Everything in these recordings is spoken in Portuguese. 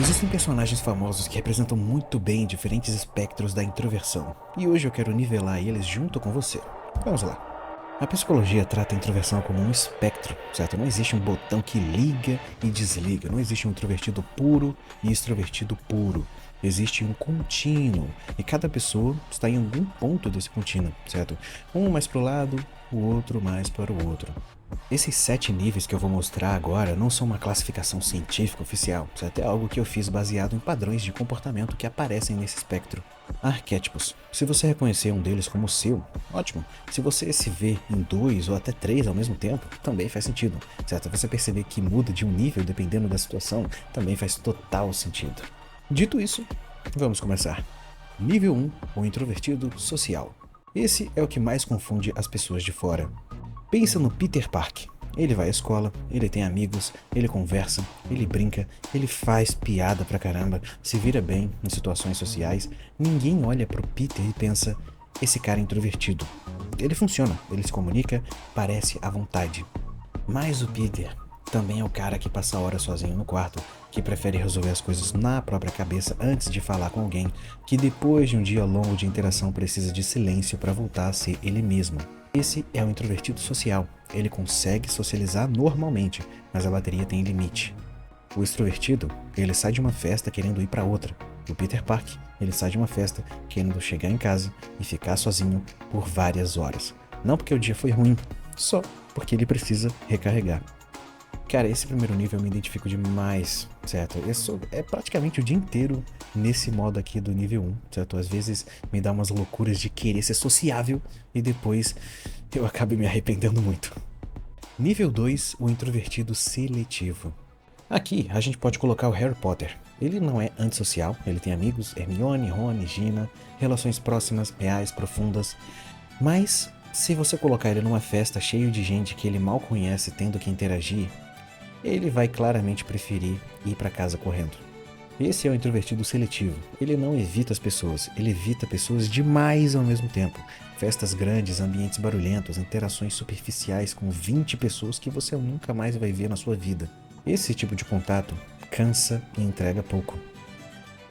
Existem personagens famosos que representam muito bem diferentes espectros da introversão, e hoje eu quero nivelar eles junto com você. Vamos lá. A psicologia trata a introversão como um espectro, certo? Não existe um botão que liga e desliga, não existe um introvertido puro e extrovertido puro. Existe um contínuo, e cada pessoa está em algum ponto desse contínuo, certo? Um mais para o lado, o outro mais para o outro. Esses 7 níveis que eu vou mostrar agora não são uma classificação científica oficial, certo? É algo que eu fiz baseado em padrões de comportamento que aparecem nesse espectro. Arquétipos. Se você reconhecer um deles como seu, ótimo. Se você se vê em 2 ou até 3 ao mesmo tempo, também faz sentido, certo? Você perceber que muda de um nível dependendo da situação, também faz total sentido. Dito isso, vamos começar. Nível 1, o introvertido social. Esse é o que mais confunde as pessoas de fora. Pensa no Peter Parker. Ele vai à escola, ele tem amigos, ele conversa, ele brinca, ele faz piada pra caramba, se vira bem em situações sociais. Ninguém olha pro Peter e pensa, esse cara é introvertido. Ele funciona, ele se comunica, parece à vontade. Mas o Peter também é o cara que passa horas sozinho no quarto, que prefere resolver as coisas na própria cabeça antes de falar com alguém, que depois de um dia longo de interação precisa de silêncio para voltar a ser ele mesmo. Esse é o introvertido social. Ele consegue socializar normalmente, mas a bateria tem limite. O extrovertido, ele sai de uma festa querendo ir para outra. O Peter Parker, ele sai de uma festa querendo chegar em casa e ficar sozinho por várias horas. Não porque o dia foi ruim, só porque ele precisa recarregar. Cara, esse primeiro nível eu me identifico demais, certo? É praticamente o dia inteiro nesse modo aqui do nível 1, certo? Às vezes me dá umas loucuras de querer ser sociável e depois eu acabo me arrependendo muito. Nível 2, o introvertido seletivo. Aqui a gente pode colocar o Harry Potter. Ele não é antissocial, ele tem amigos, Hermione, Rony, Gina, relações próximas, reais, profundas, mas se você colocar ele numa festa cheia de gente que ele mal conhece tendo que interagir, ele vai claramente preferir ir para casa correndo. Esse é o introvertido seletivo. Ele não evita as pessoas, ele evita pessoas demais ao mesmo tempo. Festas grandes, ambientes barulhentos, interações superficiais com 20 pessoas que você nunca mais vai ver na sua vida. Esse tipo de contato cansa e entrega pouco.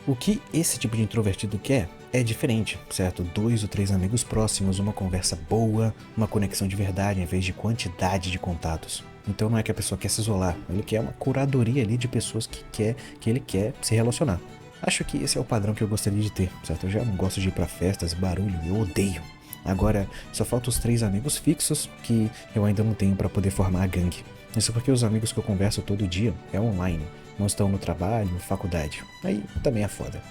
O que esse tipo de introvertido quer é diferente, certo? 2 ou 3 amigos próximos, uma conversa boa, uma conexão de verdade em vez de quantidade de contatos. Então não é que a pessoa quer se isolar, ele quer uma curadoria ali de pessoas que ele quer se relacionar. Acho que esse é o padrão que eu gostaria de ter, certo? Eu já não gosto de ir pra festas, barulho, eu odeio. Agora, só faltam os 3 amigos fixos que eu ainda não tenho para poder formar a gangue. Isso porque os amigos que eu converso todo dia é online, não estão no trabalho, faculdade. Aí também é foda.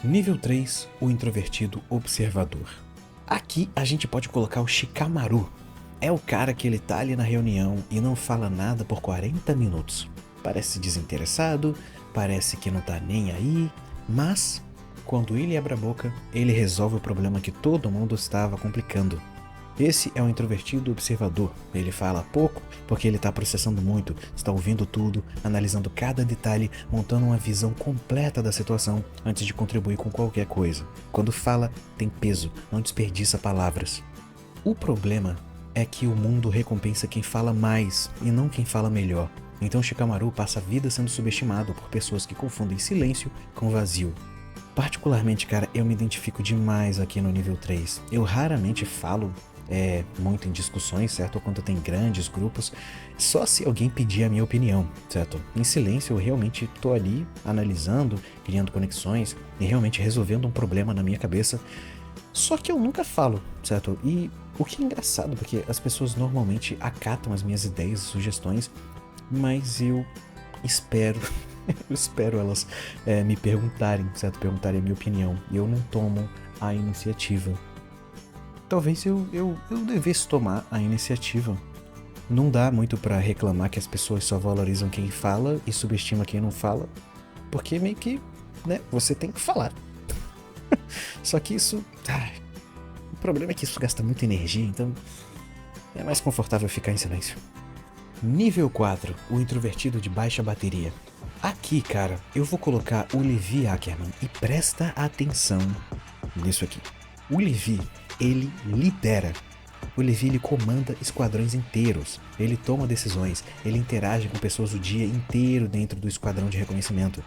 Nível 3, o introvertido observador. Aqui a gente pode colocar o Shikamaru. É o cara que ele tá ali na reunião e não fala nada por 40 minutos. Parece desinteressado, parece que não tá nem aí, mas quando ele abre a boca, ele resolve o problema que todo mundo estava complicando. Esse é o introvertido observador. Ele fala pouco porque ele está processando muito, está ouvindo tudo, analisando cada detalhe, montando uma visão completa da situação antes de contribuir com qualquer coisa. Quando fala, tem peso, não desperdiça palavras. O problema é que o mundo recompensa quem fala mais e não quem fala melhor. Então Shikamaru passa a vida sendo subestimado por pessoas que confundem silêncio com vazio. Particularmente, cara, eu me identifico demais aqui no nível 3. Eu raramente falo muito em discussões, certo? Ou quando tem grandes grupos, só se alguém pedir a minha opinião, certo? Em silêncio eu realmente tô ali analisando, criando conexões e realmente resolvendo um problema na minha cabeça. Só que eu nunca falo, certo? E o que é engraçado, porque as pessoas normalmente acatam as minhas ideias e sugestões, mas eu espero, eu espero elas me perguntarem, certo? Perguntarem a minha opinião. E eu não tomo a iniciativa. Talvez eu devesse tomar a iniciativa. Não dá muito pra reclamar que as pessoas só valorizam quem fala e subestimam quem não fala, porque meio que, né, você tem que falar. Só que isso... o problema é que isso gasta muita energia, então é mais confortável ficar em silêncio. Nível 4, o introvertido de baixa bateria. Aqui, cara, eu vou colocar o Levi Ackerman e presta atenção nisso aqui. O Levi, ele lidera. O Levi, ele comanda esquadrões inteiros. Ele toma decisões. Ele interage com pessoas o dia inteiro dentro do esquadrão de reconhecimento.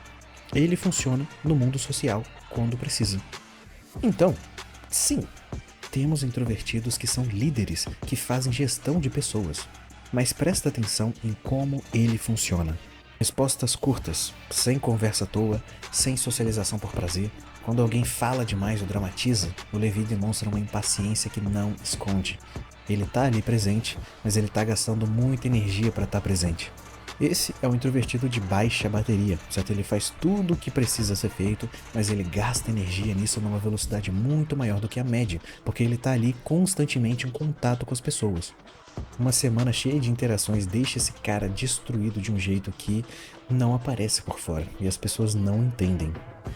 Ele funciona no mundo social quando precisa. Então, sim, temos introvertidos que são líderes, que fazem gestão de pessoas. Mas presta atenção em como ele funciona. Respostas curtas, sem conversa à toa, sem socialização por prazer. Quando alguém fala demais ou dramatiza, o Levi demonstra uma impaciência que não esconde. Ele tá ali presente, mas ele tá gastando muita energia para estar presente. Esse é o introvertido de baixa bateria, certo? Ele faz tudo o que precisa ser feito, mas ele gasta energia nisso numa velocidade muito maior do que a média, porque ele tá ali constantemente em contato com as pessoas. Uma semana cheia de interações deixa esse cara destruído de um jeito que não aparece por fora e as pessoas não entendem.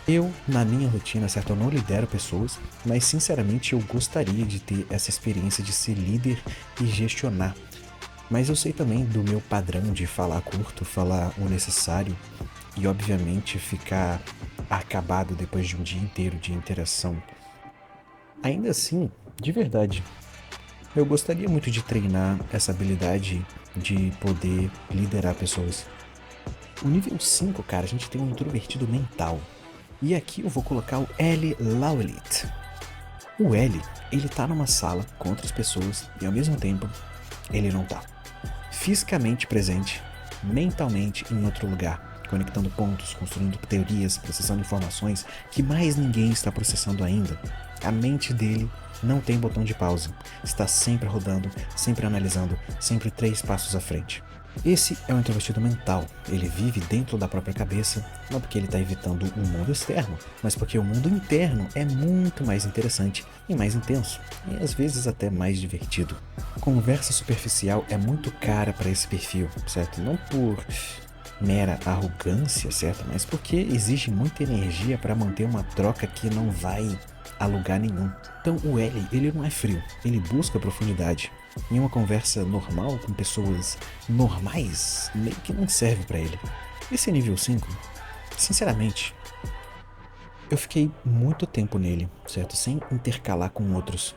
Eu, na minha rotina, certo, eu não lidero pessoas, mas sinceramente eu gostaria de ter essa experiência de ser líder e gestionar. Mas eu sei também do meu padrão de falar curto, falar o necessário e obviamente ficar acabado depois de um dia inteiro de interação. Ainda assim, de verdade, eu gostaria muito de treinar essa habilidade de poder liderar pessoas. O nível 5, cara, a gente tem um introvertido mental. E aqui eu vou colocar o L. Lauelit. O L, ele tá numa sala com outras pessoas e ao mesmo tempo ele não tá fisicamente presente, mentalmente em outro lugar, conectando pontos, construindo teorias, processando informações que mais ninguém está processando ainda. A mente dele não tem botão de pausa, está sempre rodando, sempre analisando, sempre 3 passos à frente. Esse é um introvertido mental, ele vive dentro da própria cabeça, não porque ele está evitando o mundo externo, mas porque o mundo interno é muito mais interessante e mais intenso, e às vezes até mais divertido. Conversa superficial é muito cara para esse perfil, certo? Não por mera arrogância, certo? Mas porque exige muita energia para manter uma troca que não vai a lugar nenhum. Então o L, ele não é frio, ele busca profundidade. Em uma conversa normal com pessoas normais, meio que não serve para ele. Esse nível 5, sinceramente, eu fiquei muito tempo nele, certo? Sem intercalar com outros.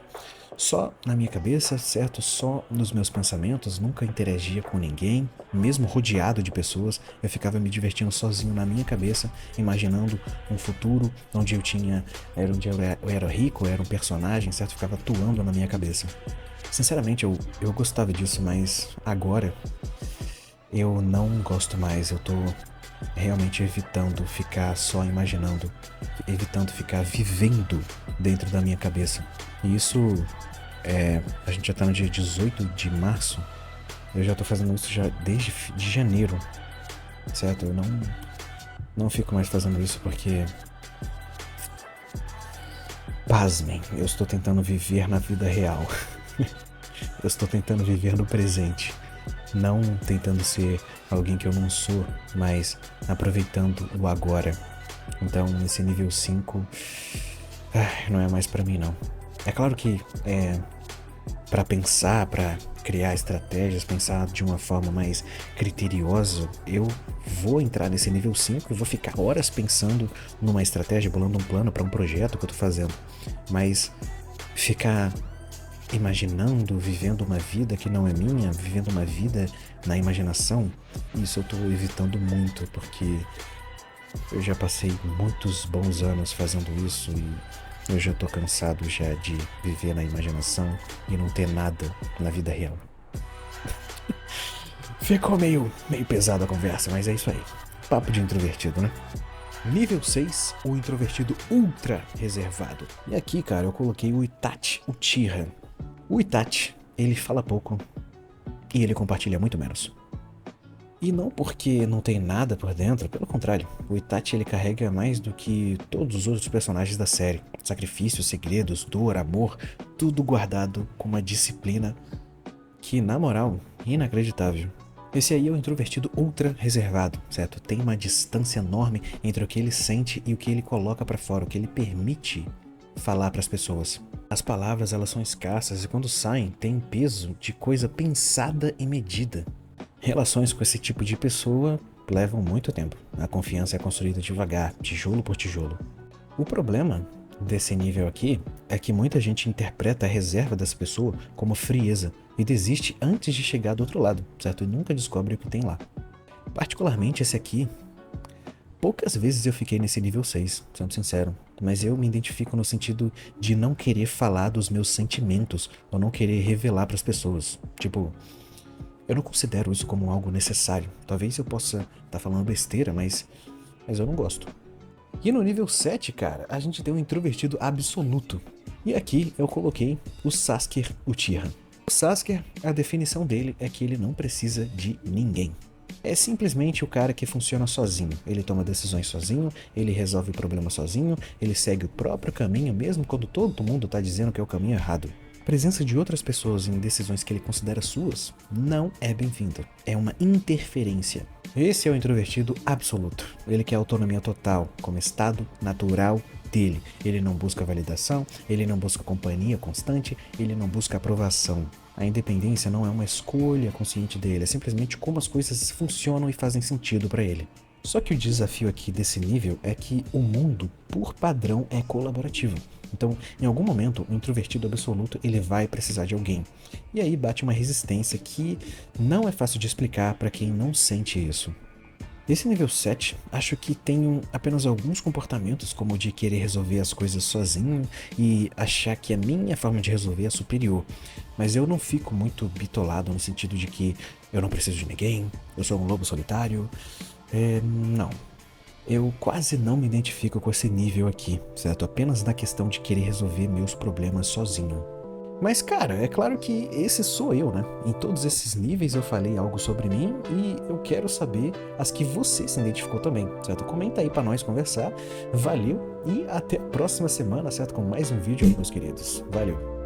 Só na minha cabeça, certo? Só nos meus pensamentos, nunca interagia com ninguém. Mesmo rodeado de pessoas, eu ficava me divertindo sozinho na minha cabeça, imaginando um futuro onde eu era rico, eu era um personagem, certo? Ficava atuando na minha cabeça. Sinceramente, eu gostava disso, mas agora eu não gosto mais. Eu tô realmente evitando ficar só imaginando, evitando ficar vivendo dentro da minha cabeça. E isso a gente já tá no dia 18 de março. Eu já tô fazendo isso já desde de janeiro, certo? Eu não fico mais fazendo isso porque, pasmem, eu estou tentando viver na vida real. Eu estou tentando viver no presente, não tentando ser alguém que eu não sou, mas aproveitando o agora. Então, esse nível 5 não é mais pra mim, não. É claro que para pensar, para criar estratégias, pensar de uma forma mais criteriosa, eu vou entrar nesse nível 5 e vou ficar horas pensando numa estratégia, bolando um plano para um projeto que eu tô fazendo. Mas ficar imaginando, vivendo uma vida que não é minha, vivendo uma vida na imaginação, isso eu tô evitando muito, porque eu já passei muitos bons anos fazendo isso e eu já tô cansado já de viver na imaginação e não ter nada na vida real. Ficou meio pesada a conversa, mas é isso aí. Papo de introvertido, né? Nível 6, o introvertido ultra reservado. E aqui, cara, eu coloquei o Itachi Uchiha. O Itachi, ele fala pouco e ele compartilha muito menos. E não porque não tem nada por dentro, pelo contrário, o Itachi ele carrega mais do que todos os outros personagens da série. Sacrifícios, segredos, dor, amor, tudo guardado com uma disciplina que, na moral, inacreditável. Esse aí é o introvertido ultra reservado, certo? Tem uma distância enorme entre o que ele sente e o que ele coloca pra fora, o que ele permite falar pras pessoas. As palavras elas são escassas e quando saem tem peso de coisa pensada e medida. Relações com esse tipo de pessoa levam muito tempo. A confiança é construída devagar, tijolo por tijolo. O problema desse nível aqui é que muita gente interpreta a reserva dessa pessoa como frieza e desiste antes de chegar do outro lado, certo? E nunca descobre o que tem lá. Particularmente esse aqui Poucas vezes eu fiquei nesse nível 6, sendo sincero, mas eu me identifico no sentido de não querer falar dos meus sentimentos ou não querer revelar pras pessoas. Tipo, eu não considero isso como algo necessário. Talvez eu possa estar falando besteira, mas eu não gosto. E no nível 7, cara, a gente tem um introvertido absoluto. E aqui eu coloquei o Sasuke Uchiha. O Sasuke, a definição dele é que ele não precisa de ninguém. É simplesmente o cara que funciona sozinho. Ele toma decisões sozinho, ele resolve o problema sozinho, ele segue o próprio caminho mesmo quando todo mundo tá dizendo que é o caminho errado. A presença de outras pessoas em decisões que ele considera suas não é bem-vinda. É uma interferência. Esse é o introvertido absoluto. Ele quer autonomia total, como estado natural dele. Ele não busca validação, ele não busca companhia constante, ele não busca aprovação. A independência não é uma escolha consciente dele, é simplesmente como as coisas funcionam e fazem sentido para ele. Só que o desafio aqui desse nível é que o mundo, por padrão, é colaborativo. Então, em algum momento, o introvertido absoluto ele vai precisar de alguém. E aí bate uma resistência que não é fácil de explicar para quem não sente isso. Esse nível 7, acho que tem apenas alguns comportamentos, como o de querer resolver as coisas sozinho e achar que a minha forma de resolver é superior. Mas eu não fico muito bitolado no sentido de que eu não preciso de ninguém, eu sou um lobo solitário. Não. Eu quase não me identifico com esse nível aqui, certo? Apenas na questão de querer resolver meus problemas sozinho. Mas cara, é claro que esse sou eu, né? Em todos esses níveis eu falei algo sobre mim e eu quero saber as que você se identificou também, certo? Comenta aí pra nós conversar. Valeu e até a próxima semana, certo? Com mais um vídeo aí, meus queridos. Valeu!